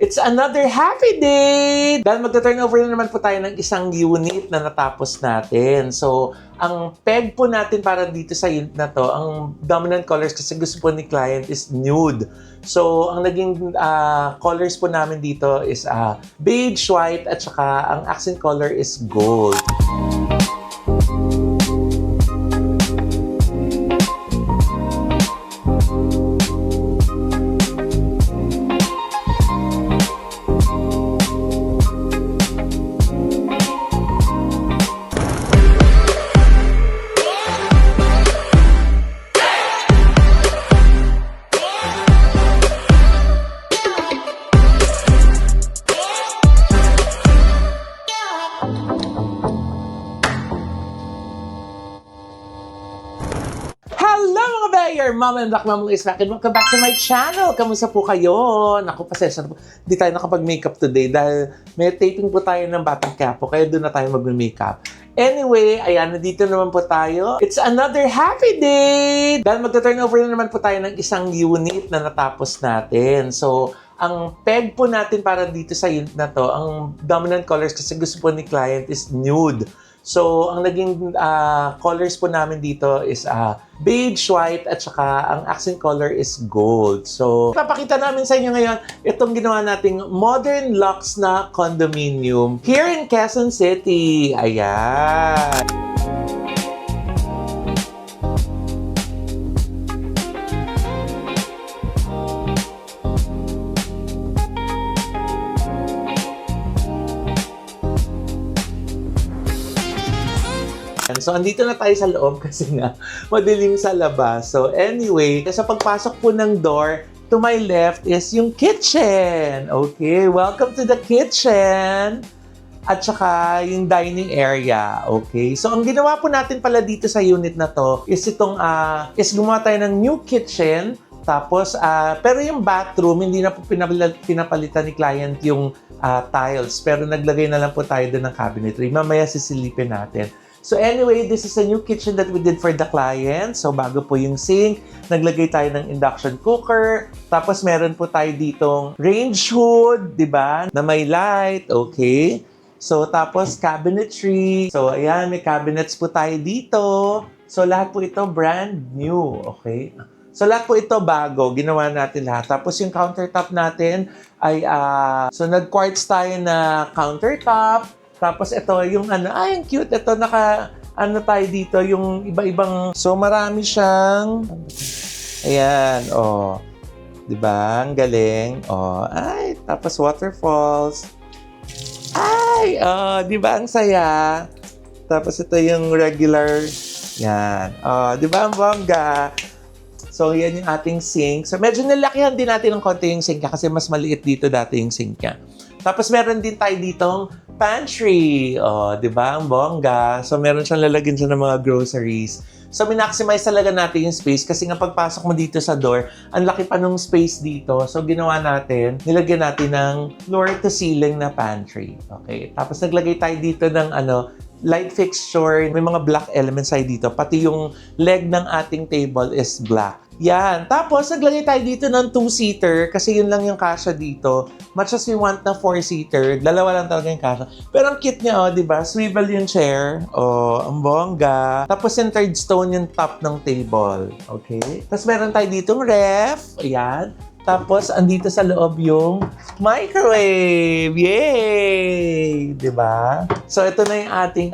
It's another happy day! Dahil magta-turnover na naman po tayo ng isang unit na natapos natin. So, ang peg po natin para dito sa unit na to, ang dominant colors kasi gusto po ni client is nude. So, ang naging colors po namin dito is beige, white, at saka ang accent color is gold. Mama and Black Mama is back and welcome back to my channel. Kamusta po kayo? Naku, pasensya na po. Hindi tayo nakapag-makeup today dahil may taping po tayo ng Batang Quiapo, kaya doon na tayo mag-makeup. Anyway, ayan, nandito naman po tayo. It's another happy day! Dahil magta-turnover na naman po tayo ng isang unit na natapos natin. So, ang peg po natin para dito sa unit na to, ang dominant colors kasi gusto po ni client is nude. So, ang naging colors po namin dito is beige, white, at saka ang accent color is gold. So, papakita namin sa inyo ngayon itong ginawa nating modern luxe na condominium here in Quezon City. Ayan! So, andito na tayo sa loob kasi nga madilim sa labas. So, anyway, sa pagpasok po ng door, to my left is yung kitchen. Okay, welcome to the kitchen. At saka yung dining area. Okay, so ang ginawa po natin pala dito sa unit na to is itong, gumawa tayo ng new kitchen. Tapos, pero yung bathroom, hindi na po pinapalitan ni client yung tiles. Pero naglagay na lang po tayo doon ng cabinetry. Mamaya sisilipin natin. So anyway, this is a new kitchen that we did for the client. So bago po yung sink, naglagay tayo ng induction cooker. Tapos meron po tayo ditong range hood, di ba? Na may light, okay? So tapos cabinetry. So ayan, may cabinets po tayo dito. So lahat po ito brand new, okay? So lahat po ito bago, ginawa natin lahat. Tapos yung countertop natin ay, so nag-quartz tayo na countertop. Tapos ito yung ang cute. Ito tayo dito, yung iba-ibang, so marami siyang, ayan, oh. Diba? Ang galing. Oh, ay, tapos waterfalls. Ay, oh, diba? Ang saya. Tapos ito yung regular, yan. Oh, diba? Ang bongga. So, yan yung ating sink. So, medyo nalakihan din natin ng konti yung sink niya kasi mas maliit dito dati yung sink niya. Tapos, meron din tayo ditong pantry. O, di ba? Ang bongga. So, meron siyang lalagyan siya ng mga groceries. So, minaximize talaga natin yung space kasi nga pagpasok mo dito sa door, ang laki pa nung space dito. So, ginawa natin, nilagyan natin ng floor to ceiling na pantry. Okay. Tapos, naglagay tayo dito ng light fixture. May mga black elements tayo dito. Pati yung leg ng ating table is black. Yan. Tapos, naglagay tayo dito ng 2-seater kasi yun lang yung kasya dito. Much as we want na 4-seater, dalawa lang talaga yung kasya. Pero ang cute niya, di ba? Swivel yung chair. Ang bongga. Tapos, yung third stone yung top ng table. Okay? Tapos, meron tayo ditong ref. Ayan. Tapos, andito sa loob yung microwave. Yay! Diba? So, ito na yung ating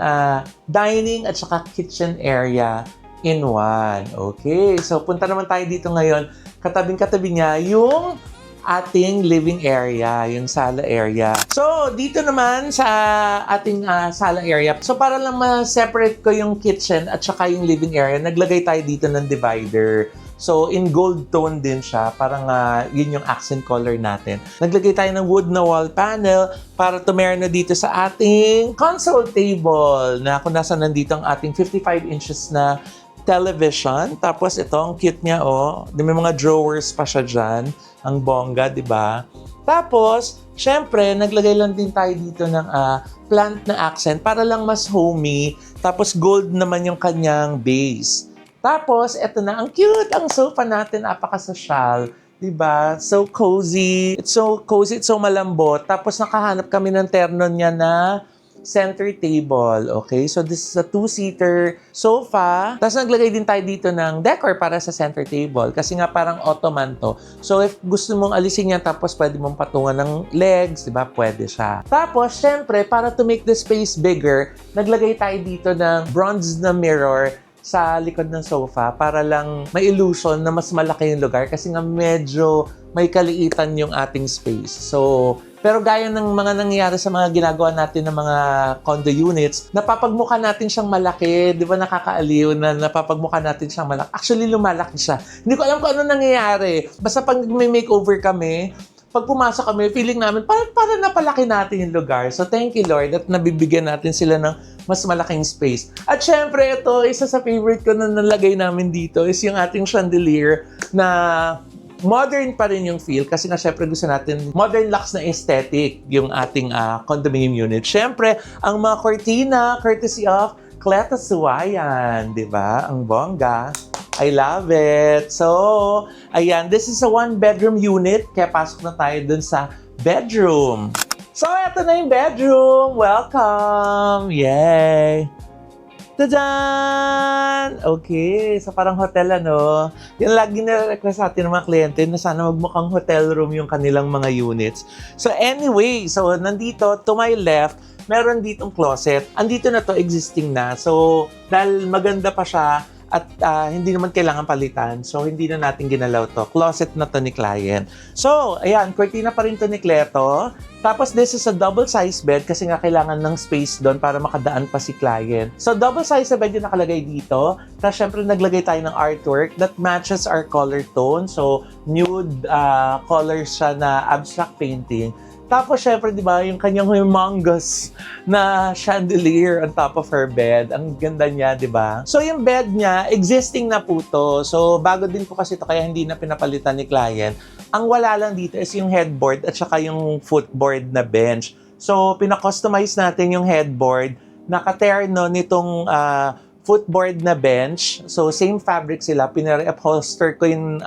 dining at saka kitchen area in one. Okay. So, punta naman tayo dito ngayon. Katabing-katabi niya yung ating living area, yung sala area. So, dito naman sa ating sala area. So, para lang ma-separate ko yung kitchen at saka yung living area, naglagay tayo dito ng divider. So, in gold tone din siya. Parang yun yung accent color natin. Naglagay tayo ng wood na wall panel para tumerno dito sa ating console table na kung nasa nandito ang ating 55 inches na television. Tapos ito, ang cute niya, oh. May mga drawers pa siya dyan. Ang bongga, di ba? Tapos, syempre, naglagay lang din tayo dito ng plant na accent para lang mas homey. Tapos, gold naman yung kanyang base. Tapos, eto na, ang cute, ang sofa natin, apakasosyal. Diba? So cozy. It's so cozy, it's so malambot. Tapos nakahanap kami ng terno niya na center table. Okay? So this is a 2-seater sofa. Tapos naglagay din tayo dito ng decor para sa center table. Kasi nga parang ottoman to. So if gusto mong alisin yan tapos pwede mong patungan ng legs, diba? Pwede siya. Tapos, syempre, para to make the space bigger, naglagay tayo dito ng bronze na mirror sa likod ng sofa para lang may illusion na mas malaki yung lugar kasi nga medyo may kaliitan yung ating space. So, pero gaya ng mga nangyayari sa mga ginagawa natin ng mga condo units, napapagmukha natin siyang malaki. Di ba nakakaaliw na napapagmukha natin siyang malaki? Actually, lumalaki siya. Hindi ko alam kung ano nangyayari. Basta pag may makeover kami, pag pumasok kami, feeling namin, para napalaki natin yung lugar. So, thank you, Lord, at nabibigyan natin sila ng mas malaking space. At syempre, ito, isa sa favorite ko na nalagay namin dito is yung ating chandelier na modern pa rin yung feel kasi nga syempre gusto natin modern lux na aesthetic yung ating condominium unit. Syempre, ang mga cortina, courtesy of Cleta Suwayan, di ba? Ang bongga. I love it. So, ayan, this is a 1-bedroom unit kaya pasok na tayo dun sa bedroom. So, eto na yung bedroom. Welcome! Yay! Tadaan! Okay, so parang hotel ano. Yan lagi na-request sa atin ng mga kliyente na sana magmukhang hotel room yung kanilang mga units. So anyway, so nandito to my left, meron ditong closet. Andito na to, existing na. So dahil maganda pa siya, at hindi naman kailangan palitan. So, hindi na natin ginalaw to. Closet na to ni client. So, ayan, cortina pa rin to ni Cleto. Tapos, this is a double-size bed kasi nga kailangan ng space doon para makadaan pa si client. So, double-size bed yung nakalagay dito. Tapos, syempre, naglagay tayo ng artwork that matches our color tone. So, nude colors siya na abstract painting. Tapos, syempre, di ba, yung kanyang humongous na chandelier on top of her bed. Ang ganda niya, di ba? So, yung bed niya, existing na po to. So, bago din po kasi ito, kaya hindi na pinapalitan ni client. Ang wala lang dito is yung headboard at saka yung footboard na bench. So, pinakustomize natin yung headboard. Nakaterno nitong footboard na bench. So, same fabric sila. Pinare-upholster ko yung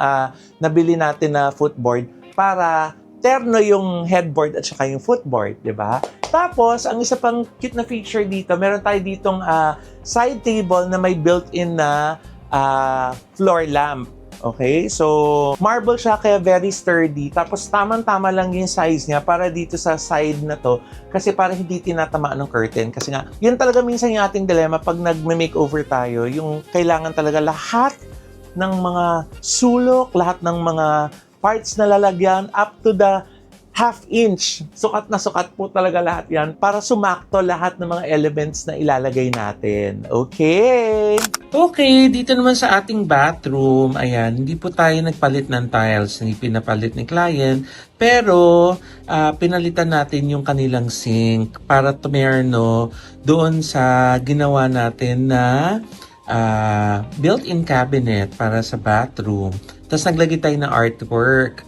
nabili natin na footboard para terno yung headboard at saka yung footboard, di ba? Tapos, ang isa pang cute na feature dito, meron tayo ditong side table na may built-in na floor lamp. Okay? So, marble siya kaya very sturdy. Tapos, tamang-tama lang yung size niya para dito sa side na to kasi para hindi tinatamaan ng curtain. Kasi nga, yun talaga minsan yung ating dilemma pag nag-makeover tayo, yung kailangan talaga lahat ng mga sulok, lahat ng mga parts na lalagyan up to the half-inch. Sukat na sukat po talaga lahat yan para sumakto lahat ng mga elements na ilalagay natin. Okay! Okay, dito naman sa ating bathroom, ayan, hindi po tayo nagpalit ng tiles, hindi pinapalit ni client, pero pinalitan natin yung kanilang sink para tumerno doon sa ginawa natin na built-in cabinet para sa bathroom. Tapos naglagay tayo ng artwork.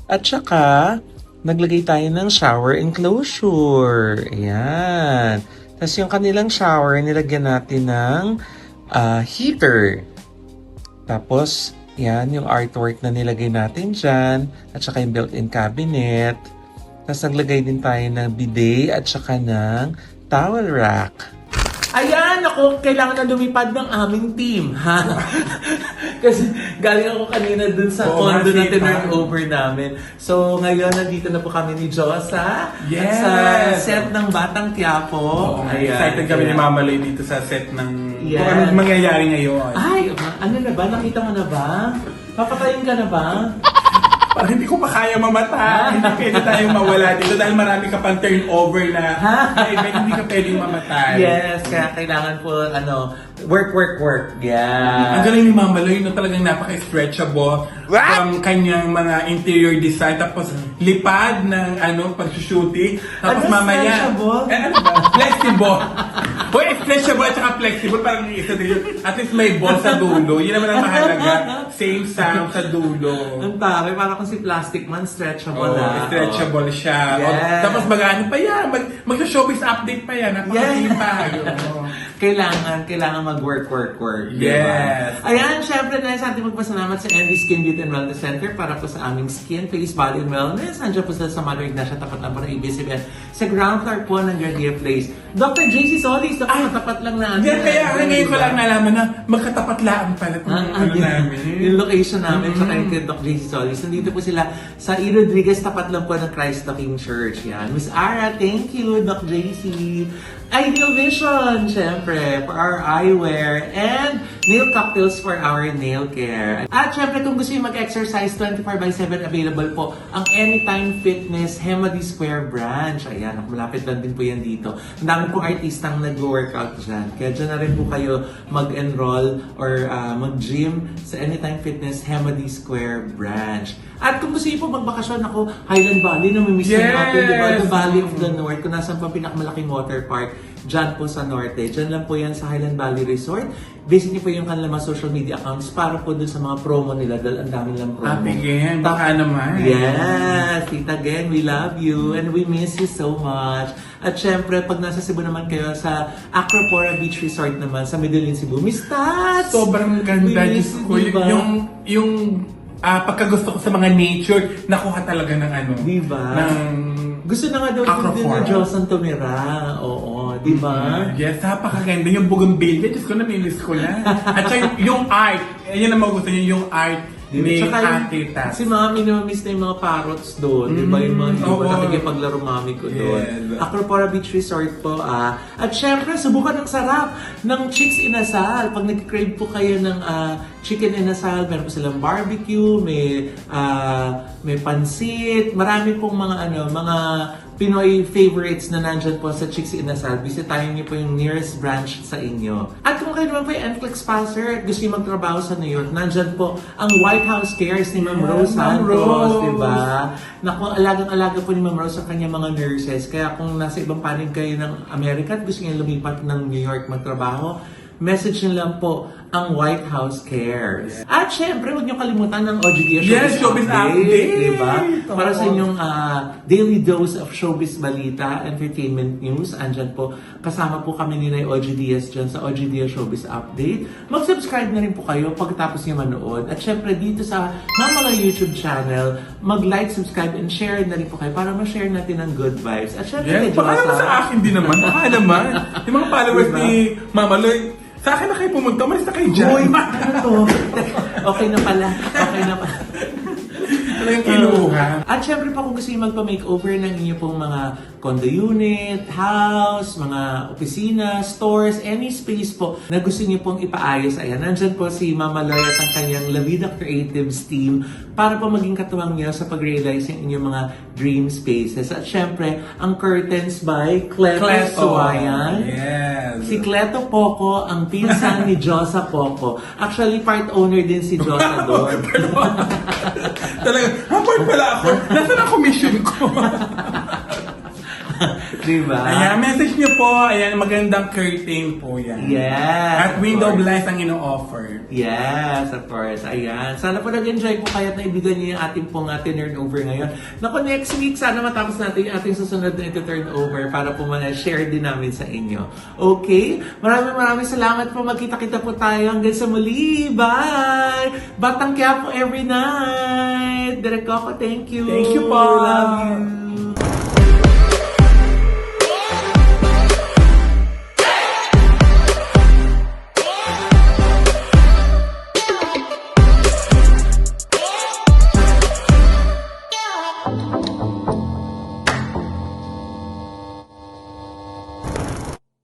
At saka, naglagay tayo ng shower enclosure. Ayan. Tapos yung kanilang shower, nilagyan natin ng heater. Tapos, yan, yung artwork na nilagay natin dyan. At saka yung built-in cabinet. Tapos naglagay din tayo ng bidet at saka ng towel rack. Ayan, ako, kailangan na lumipad ng aming team, ha? Kasi galing ako kanina dun sa condo na tinurn-over namin. So, ngayon, nandito na po kami ni Josa. Yes! Sa set ng Batang Quiapo. Ayan. Excited kami ni Mama Loy dito sa set ng Yes. kung anong mangyayari ngayon. Ay, ano na ba? Nakita mo na ba? Papatayin ka na ba? Parang hindi ko pa kaya mamatay. Hindi pwede tayong mawala dito dahil marami ka pang turnover na event, hindi ka pwedeng mamatay. Yes, kaya kailangan po, work. Yeah. Ang galing ni Mama Loy, no, talagang napaka-stretchable from kanyang mga interior design. Tapos lipad ng pag-shooting. Tapos Ano, mamaya... stretchable? Ano ba? Flexible. Hoy, stretchable at saka flexible. Parang isa din yun. At least may ball sa dulo. Yun naman ang mahalaga. Same sound sa dulo. Ang tari, parang kung si Plastic Man, stretchable Oh, na. stretchable siya. Yes. Tapos mag-ano pa yan, mag-showbiz update pa yan. Napakasipag. kailangan mag-work. Yes. Diba? Ayan, syempre nais natin magpasalamat sa ND Skin Beauty and Wellness Center para po sa aming skin, face, body, and wellness. Andiyan po sila sa Mother Ignacia, tapat lang po ng ABS-CBN. Sa ground floor po ng Gardia Place. Dr. JC Solis, matapat lang na. Yan, kaya ngayon ko lang nalaman na magkatapat lang pala itong namin. Yung location namin, tsaka yung kay Doc JC Solis. Nandito po sila sa E. Rodriguez, tapat lang po ng Christ the King Church. Yan. Miss Ara, thank you, Doc JC. Ideal Vision, syempre, for our eyewear. And nail cocktails for our nail care. At syempre, kung gusto nyo mag-exercise, 24/7 available po ang Anytime Fitness Hemady Square branch. Ayan, malapit lang din po yan dito. Ang dami pong artistang nag-workout dyan. Kaya dyan na rin po kayo mag-enroll or mag-gym sa Anytime Fitness Hemady Square branch. At kung gusto niyo po magbakasyon, ako, Highland Valley, namimiss natin, di ba? The Valley of the North, kung nasan pa pinakamalaking water park, dyan po sa Norte. Dyan lang po yan sa Highland Valley Resort. Visit niyo po yung kanilang mga social media accounts para po dun sa mga promo nila dahil ang dami lang promo. Again, baka naman. Yes, Tita Gang, we love you and we miss you so much. At syempre, pag nasa Cebu naman kayo sa Acropora Beach Resort naman sa Medellin, Cebu, Miss Tats! Sobrang ganda. Miss, Diyos ko, diba? yung pagkagusto ko sa mga nature, nakuha talaga ng ano. Diba? Ng gusto na nga daw din ni Josan tumira. Oo, di ba? Yes, napakaganda. Yung bougainvillea, Diyos ko, namimiss ko na. At saka yung art, yan ang magugusto niyo, yung art ni Ate Tats. Si Mami namamiss na yung mga parrots doon. Di ba yung mga iba nakikipaglaro Mami ko doon. Yes. Acropora Beach Resort po. At syempre, subukan ang sarap ng Chicks Inasal. Pag nag-crave po kayo ng chicken inasal, meron po silang barbecue, may pansit, marami pong mga Pinoy favorites na nandyan po sa Chicks Inasal. Bisitahin niyo po yung nearest branch sa inyo. At kung kayo naman po yung NFLEX passer at gusto niyo magtrabaho sa New York, nandyan po ang White House Cares ni Ma'am Rose Santos, diba? Naku, alagang-alaga po ni Ma'am Rose sa kanyang mga nurses. Kaya kung nasa ibang panig kayo ng Amerika at gusto niyo lumipat ng New York magtrabaho, message nyo lang po ang White House Cares. At syempre, huwag nyo kalimutan ng OGDS Showbiz Update! Diba? Para sa inyong daily dose of showbiz balita, entertainment news. Andyan po, kasama po kami ni OGDS dyan sa OGDS Showbiz Update. Mag-subscribe na rin po kayo pagkatapos nyo manood. At syempre, dito sa Mamala YouTube channel, mag-like, subscribe, and share na rin po kayo para ma-share natin ang good vibes. At syempre, yes, baka naman sa akin din naman. Baka naman. Yung mga followers ni Mama Loy, sa akin na kayo pumunta, umalis na kayo dyan. Hoy, ano to? Okay na pala. Talagang kinuha. At syempre pa kung gusto nyo magpa-makeover ng inyo pong mga condo unit, house, mga opisina, stores, any space po na gusto nyo pong ipaayos. Ayan, nandyan po si Mama Loy at ang kanyang La Vida Creatives team para po maging katuwang nyo sa pag-realize ng inyong mga dream spaces. At syempre, ang curtains by Cleto Suwayan. Yes. Si Cleto Poco, ang pinsan ni Josa Poco. Actually, part owner din si Josa doon. Talaga, part pala ako. Nasaan ang commission ko? Diba? Ayan, message niyo po. Ayan, magandang curtain po yan. Yes. At window blinds ang ino-offer. Yes, of course. Ayan. Sana po nag-enjoy po kayo at naibigan niyo yung ating pong turnover ngayon. Naku, next week, sana matapos natin yung ating susunod na turnover para po share din namin sa inyo. Okay? Maraming salamat po. Magkita-kita po tayo hanggang sa muli. Bye! Batang Quiapo every night. Direk Coco, thank you. Thank you po. Love you.